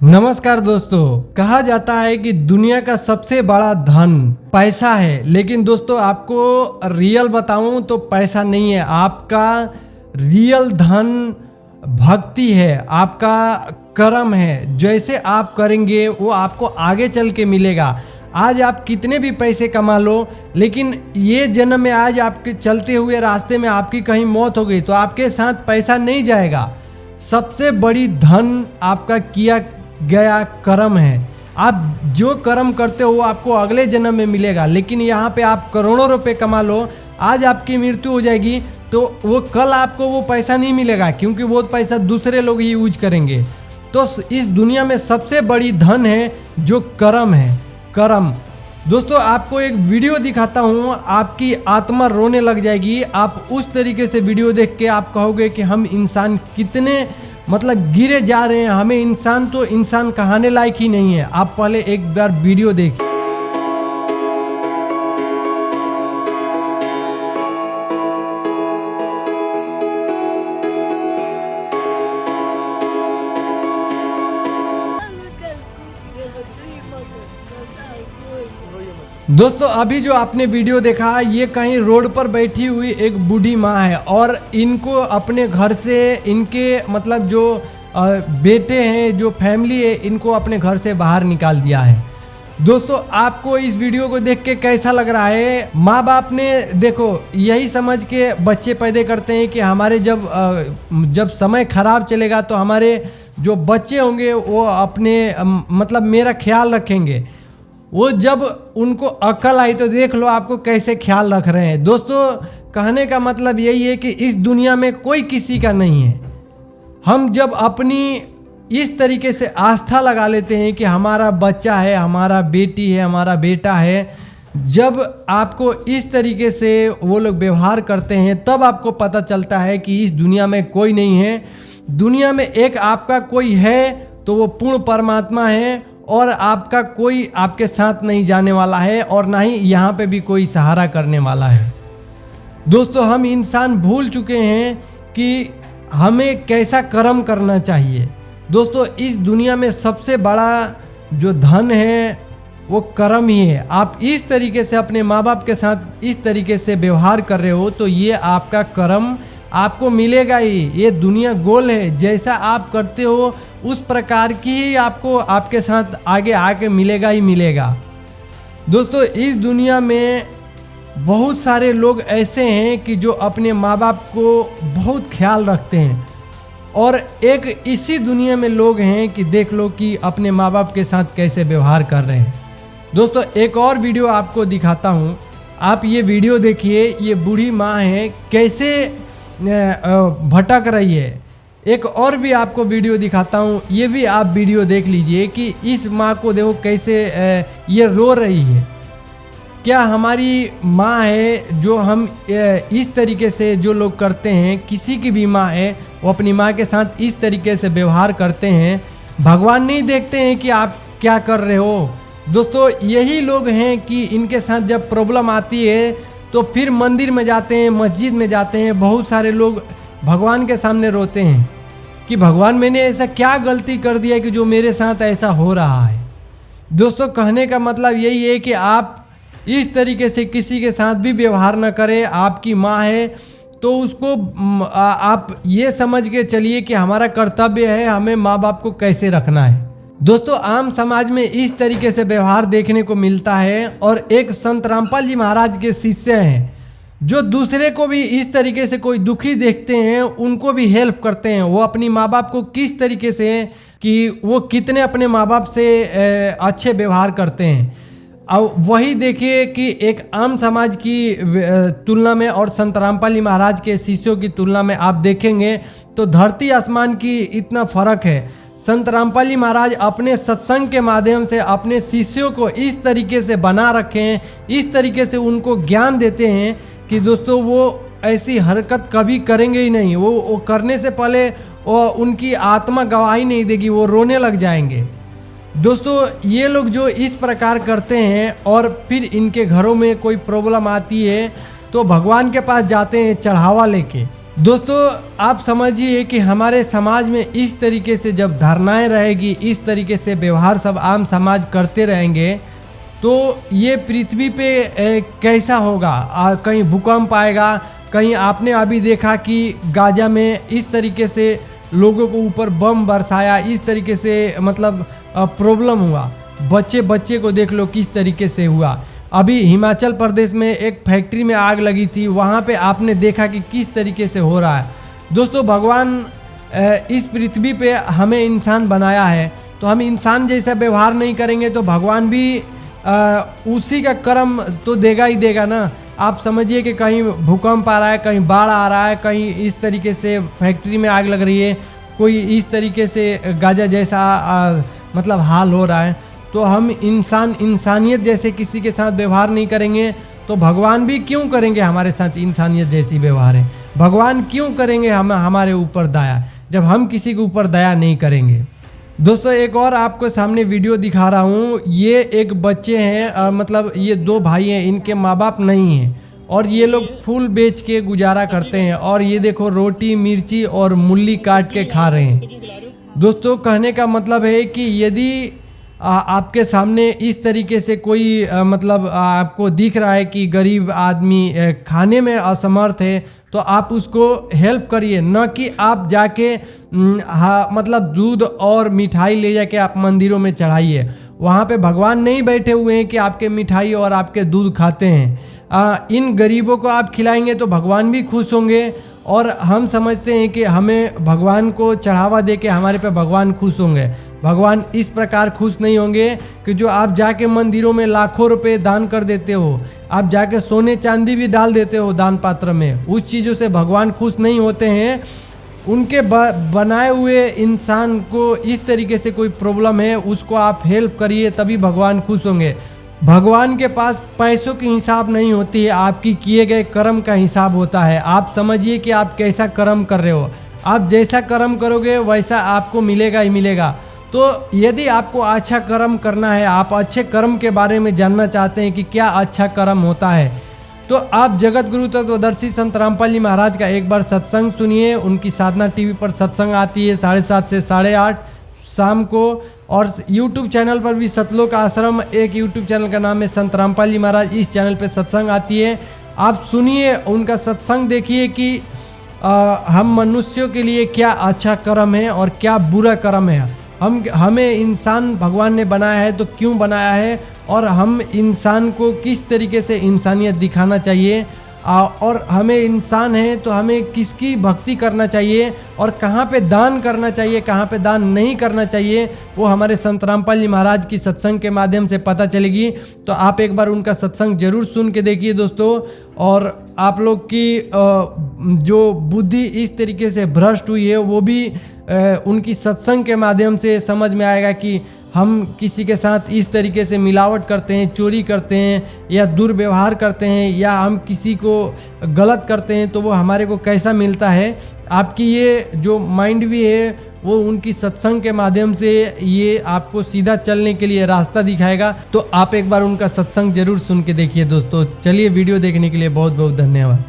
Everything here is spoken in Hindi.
नमस्कार दोस्तों, कहा जाता है कि दुनिया का सबसे बड़ा धन पैसा है। लेकिन दोस्तों आपको रियल बताऊं तो पैसा नहीं है। आपका रियल धन भक्ति है, आपका कर्म है। जैसे आप करेंगे वो आपको आगे चल के मिलेगा। आज आप कितने भी पैसे कमा लो, लेकिन ये जन्म में आज आपके चलते हुए रास्ते में आपकी कहीं मौत हो गई तो आपके साथ पैसा नहीं जाएगा। सबसे बड़ी धन आपका किया गया कर्म है। आप जो कर्म करते हो वो आपको अगले जन्म में मिलेगा। लेकिन यहाँ पे आप करोड़ों रुपए कमा लो, आज आपकी मृत्यु हो जाएगी तो वो कल आपको वो पैसा नहीं मिलेगा, क्योंकि वो पैसा दूसरे लोग ही यूज करेंगे। तो इस दुनिया में सबसे बड़ी धन है जो कर्म है। कर्म दोस्तों, आपको एक वीडियो दिखाता हूँ, आपकी आत्मा रोने लग जाएगी। आप उस तरीके से वीडियो देख के आप कहोगे कि हम इंसान कितने गिरे जा रहे हैं, हमें इंसान कहने लायक ही नहीं है। आप पहले एक बार वीडियो देखिए। दोस्तों अभी जो आपने वीडियो देखा, ये कहीं रोड पर बैठी हुई एक बूढ़ी माँ है और इनको अपने घर से इनके जो बेटे हैं, जो फैमिली है, इनको अपने घर से बाहर निकाल दिया है। दोस्तों आपको इस वीडियो को देख के कैसा लग रहा है? माँ बाप ने देखो यही समझ के बच्चे पैदा करते हैं कि हमारे जब समय खराब चलेगा तो हमारे जो बच्चे होंगे वो अपने मेरा ख्याल रखेंगे। वो जब उनको अकल आई तो देख लो आपको कैसे ख्याल रख रहे हैं। दोस्तों कहने का मतलब यही है कि इस दुनिया में कोई किसी का नहीं है। हम जब अपनी इस तरीके से आस्था लगा लेते हैं कि हमारा बच्चा है, हमारा बेटी है, हमारा बेटा है, जब आपको इस तरीके से वो लोग व्यवहार करते हैं तब आपको पता चलता है कि इस दुनिया में कोई नहीं है। दुनिया में एक आपका कोई है तो वो पूर्ण परमात्मा है, और आपका कोई आपके साथ नहीं जाने वाला है और ना ही यहाँ पे भी कोई सहारा करने वाला है। दोस्तों हम इंसान भूल चुके हैं कि हमें कैसा कर्म करना चाहिए। दोस्तों इस दुनिया में सबसे बड़ा जो धन है वो कर्म ही है। आप इस तरीके से अपने माँ बाप के साथ इस तरीके से व्यवहार कर रहे हो तो ये आपका कर्म आपको मिलेगा ही। ये दुनिया गोल है, जैसा आप करते हो उस प्रकार की ही आपको आपके साथ आगे आके मिलेगा ही मिलेगा। दोस्तों इस दुनिया में बहुत सारे लोग ऐसे हैं कि जो अपने माँ बाप को बहुत ख्याल रखते हैं, और एक इसी दुनिया में लोग हैं कि देख लो कि अपने माँ बाप के साथ कैसे व्यवहार कर रहे हैं। दोस्तों एक और वीडियो आपको दिखाता हूँ, आप ये वीडियो देखिए। ये बूढ़ी माँ है कैसे भटक रही है। एक और भी आपको वीडियो दिखाता हूँ, ये भी आप वीडियो देख लीजिए कि इस माँ को देखो कैसे ये रो रही है। क्या हमारी माँ है जो हम इस तरीके से जो लोग करते हैं, किसी की भी माँ है वो अपनी माँ के साथ इस तरीके से व्यवहार करते हैं, भगवान नहीं देखते हैं कि आप क्या कर रहे हो। दोस्तों यही लोग हैं कि इनके साथ जब प्रॉब्लम आती है तो फिर मंदिर में जाते हैं, मस्जिद में जाते हैं। बहुत सारे लोग भगवान के सामने रोते हैं कि भगवान मैंने ऐसा क्या गलती कर दिया कि जो मेरे साथ ऐसा हो रहा है। दोस्तों कहने का मतलब यही है कि आप इस तरीके से किसी के साथ भी व्यवहार न करें। आपकी माँ है तो उसको आप ये समझ के चलिए कि हमारा कर्तव्य है हमें माँ बाप को कैसे रखना है। दोस्तों आम समाज में इस तरीके से व्यवहार देखने को मिलता है, और एक संत रामपाल जी महाराज के शिष्य हैं जो दूसरे को भी इस तरीके से कोई दुखी देखते हैं उनको भी हेल्प करते हैं। वो अपनी माँ बाप को किस तरीके से कि वो कितने अपने माँ बाप से अच्छे व्यवहार करते हैं। अब वही देखिए कि एक आम समाज की तुलना में और संत रामपाल जी महाराज के शिष्यों की तुलना में आप देखेंगे तो धरती आसमान की इतना फर्क है। संत रामपाल जी महाराज अपने सत्संग के माध्यम से अपने शिष्यों को इस तरीके से बना रखे हैं, इस तरीके से उनको ज्ञान देते हैं कि दोस्तों वो ऐसी हरकत कभी करेंगे ही नहीं। वो करने से पहले वो उनकी आत्मा गवाही नहीं देगी, वो रोने लग जाएंगे। दोस्तों ये लोग जो इस प्रकार करते हैं और फिर इनके घरों में कोई प्रॉब्लम आती है तो भगवान के पास जाते हैं चढ़ावा लेके। दोस्तों आप समझिए कि हमारे समाज में इस तरीके से जब धारणाएं रहेगी, इस तरीके से व्यवहार सब आम समाज करते रहेंगे तो ये पृथ्वी पे कैसा होगा। कहीं भूकंप आएगा, कहीं आपने अभी देखा कि गाजा में इस तरीके से लोगों को ऊपर बम बरसाया, इस तरीके से मतलब प्रॉब्लम हुआ। बच्चे को देख लो किस तरीके से हुआ। अभी हिमाचल प्रदेश में एक फैक्ट्री में आग लगी थी, वहाँ पे आपने देखा कि किस तरीके से हो रहा है। दोस्तों भगवान इस पृथ्वी पे हमें इंसान बनाया है, तो हम इंसान जैसा व्यवहार नहीं करेंगे तो भगवान भी उसी का कर्म तो देगा ही देगा ना। आप समझिए कि कहीं भूकंप आ रहा है, कहीं बाढ़ आ रहा है, कहीं इस तरीके से फैक्ट्री में आग लग रही है, कोई इस तरीके से गाजा जैसा मतलब हाल हो रहा है, तो हम इंसानियत जैसे किसी के साथ व्यवहार नहीं करेंगे तो भगवान भी क्यों करेंगे हमारे साथ इंसानियत जैसी व्यवहार है। भगवान क्यों करेंगे हमारे ऊपर दया, जब हम किसी के ऊपर दया नहीं करेंगे। दोस्तों एक और आपको सामने वीडियो दिखा रहा हूँ। ये एक बच्चे हैं, मतलब ये दो भाई हैं, इनके माँ बाप नहीं हैं और ये लोग फूल बेच के गुजारा करते हैं। और ये देखो रोटी मिर्ची और मूली काट के खा रहे हैं। दोस्तों कहने का मतलब है कि यदि आपके सामने इस तरीके से कोई मतलब आपको दिख रहा है कि गरीब आदमी खाने में असमर्थ है, तो आप उसको हेल्प करिए, न कि आप जाके मतलब दूध और मिठाई ले जाके आप मंदिरों में चढ़ाइए। वहाँ पे भगवान नहीं बैठे हुए हैं कि आपके मिठाई और आपके दूध खाते हैं। इन गरीबों को आप खिलाएंगे तो भगवान भी खुश होंगे। और हम समझते हैं कि हमें भगवान को चढ़ावा दे के हमारे पे भगवान खुश होंगे। भगवान इस प्रकार खुश नहीं होंगे कि जो आप जाके मंदिरों में लाखों रुपए दान कर देते हो, आप जाके सोने चांदी भी डाल देते हो दान पात्र में, उस चीज़ों से भगवान खुश नहीं होते हैं। उनके बनाए हुए इंसान को इस तरीके से कोई प्रॉब्लम है, उसको आप हेल्प करिए, तभी भगवान खुश होंगे। भगवान के पास पैसों की हिसाब नहीं होती है, आपकी किए गए कर्म का हिसाब होता है। आप समझिए कि आप कैसा कर्म कर रहे हो, आप जैसा कर्म करोगे वैसा आपको मिलेगा ही मिलेगा। तो यदि आपको अच्छा कर्म करना है, आप अच्छे कर्म के बारे में जानना चाहते हैं कि क्या अच्छा कर्म होता है, तो आप जगत गुरु तत्वदर्शी संत रामपाल जी महाराज का एक बार सत्संग सुनिए। उनकी साधना टीवी पर सत्संग आती है 7:30 से 8:30 शाम को। और यूट्यूब चैनल पर भी सतलोक आश्रम एक यूट्यूब चैनल का नाम है संत रामपाल जी महाराज, इस चैनल पे सत्संग आती है। आप सुनिए उनका सत्संग, देखिए कि हम मनुष्यों के लिए क्या अच्छा कर्म है और क्या बुरा कर्म है। हमें इंसान भगवान ने बनाया है तो क्यों बनाया है, और हम इंसान को किस तरीके से इंसानियत दिखाना चाहिए, और हमें इंसान है तो हमें किसकी भक्ति करना चाहिए और कहाँ पे दान करना चाहिए, कहाँ पे दान नहीं करना चाहिए, वो हमारे संत रामपाल जी महाराज की सत्संग के माध्यम से पता चलेगी। तो आप एक बार उनका सत्संग जरूर सुन के देखिए दोस्तों। और आप लोग की जो बुद्धि इस तरीके से भ्रष्ट हुई है वो भी उनकी सत्संग के माध्यम से समझ में आएगा कि हम किसी के साथ इस तरीके से मिलावट करते हैं, चोरी करते हैं या दुर्व्यवहार करते हैं या हम किसी को गलत करते हैं तो वो हमारे को कैसा मिलता है। आपकी ये जो माइंड भी है वो उनकी सत्संग के माध्यम से ये आपको सीधा चलने के लिए रास्ता दिखाएगा। तो आप एक बार उनका सत्संग जरूर सुन के देखिए दोस्तों। चलिए वीडियो देखने के लिए बहुत बहुत धन्यवाद।